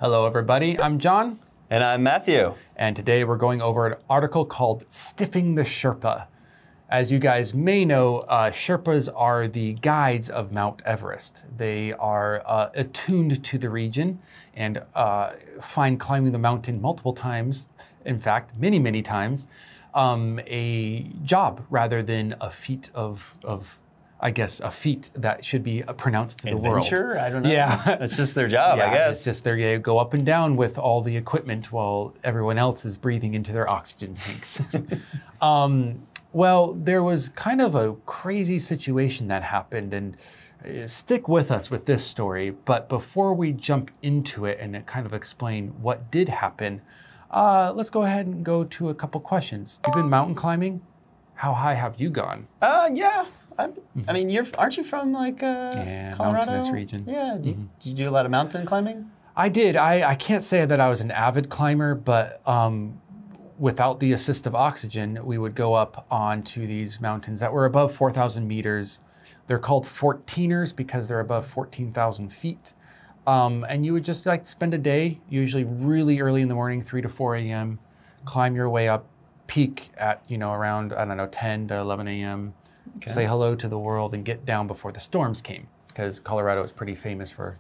Hello everybody, I'm John. And I'm Matthew. And today we're going over an article called Stiffing the Sherpa. As you guys may know, Sherpas are the guides of Mount Everest. They are attuned to the region and find climbing the mountain multiple times, in fact, many times, a job rather than a feat I guess a feat that should be pronounced to the world. Adventure? I don't know. Yeah. It's just their job, I guess. It's just they go up and down with all the equipment while everyone else is breathing into their oxygen tanks. Well, there was kind of a crazy situation that happened, and stick with us with this story. But before we jump into it and kind of explain what did happen, let's go ahead and go to a couple questions. You've been mountain climbing? How high have you gone? Yeah. I mean, aren't you from like yeah, Colorado? Mountainous region. Yeah. Did you do a lot of mountain climbing? I did. I can't say that I was an avid climber, but without the assist of oxygen, we would go up onto these mountains that were above 4,000 meters. They're called 14ers because they're above 14,000 feet. And you would just like spend a day, usually really early in the morning, 3 to 4 a.m., climb your way up, peak at, around, I don't know, 10 to 11 a.m., okay. Say hello to the world and get down before the storms came, because Colorado is pretty famous for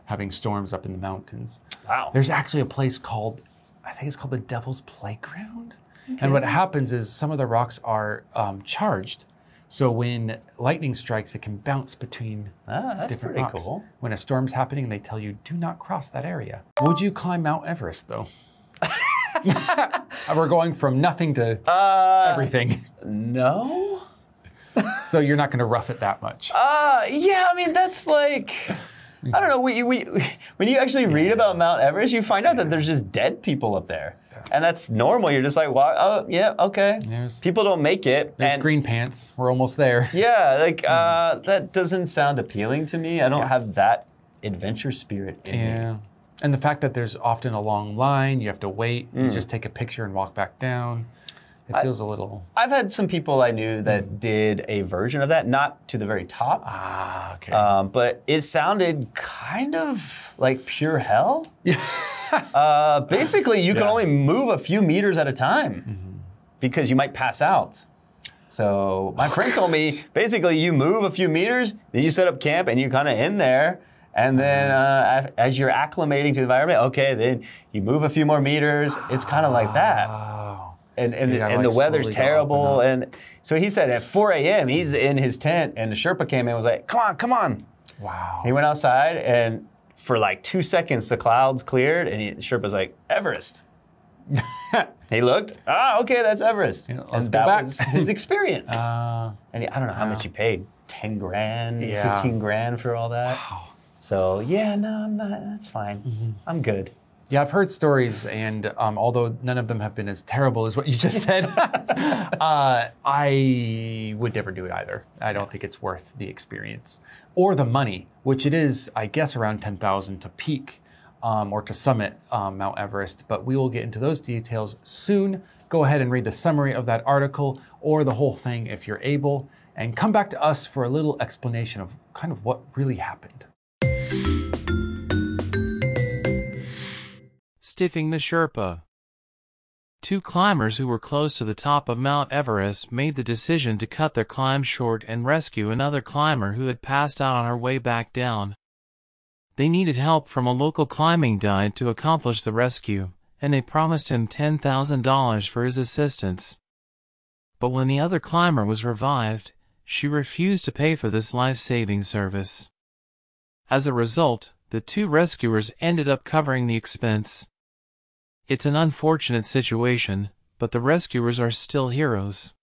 having storms up in the mountains. Wow. There's actually a place called, I think it's called the Devil's Playground. Okay. And what happens is some of the rocks are charged. So when lightning strikes, it can bounce between that's different pretty rocks. Cool. When a storm's happening, they tell you, do not cross that area. Would you climb Mount Everest, though? We're going from nothing to everything. No. So you're not going to rough it that much? Yeah, I mean, that's like, I don't know, when you actually read about Mount Everest, you find out that there's just dead people up there. Yeah. And that's normal. You're just like, well, oh, yeah, okay. People don't make it. There's green pants. We're almost there. Yeah, like, that doesn't sound appealing to me. I don't have that adventure spirit in me. And the fact that there's often a long line, you have to wait, you just take a picture and walk back down. It feels a little... I've had some people I knew that did a version of that, not to the very top. Okay. But it sounded kind of like pure hell. Basically, you can only move a few meters at a time because you might pass out. So my friend told me, basically, you move a few meters, then you set up camp and you're kind of in there. And then as you're acclimating to the environment, okay, then you move a few more meters. It's kind of like that. And the weather's terrible. And so he said at 4 a.m., he's in his tent, and the Sherpa came in and was like, come on. Wow. He went outside, and for like 2 seconds, the clouds cleared, and the Sherpa's like, Everest. He looked, okay, that's Everest. And that was his experience. And I don't know how much he paid, 10 grand, 15 grand for all that. Wow. So yeah, no, I'm not, that's fine. I'm good. Yeah, I've heard stories, and although none of them have been as terrible as what you just said, I would never do it either. I don't think it's worth the experience or the money, which it is, I guess, around $10,000 to peak or to summit Mount Everest. But we will get into those details soon. Go ahead and read the summary of that article or the whole thing if you're able, and come back to us for a little explanation of kind of what really happened. Stiffing the Sherpa. Two climbers who were close to the top of Mount Everest made the decision to cut their climb short and rescue another climber who had passed out on her way back down. They needed help from a local climbing guide to accomplish the rescue, and they promised him $10,000 for his assistance. But when the other climber was revived, she refused to pay for this life-saving service. As a result, the two rescuers ended up covering the expense. It's an unfortunate situation, but the rescuers are still heroes.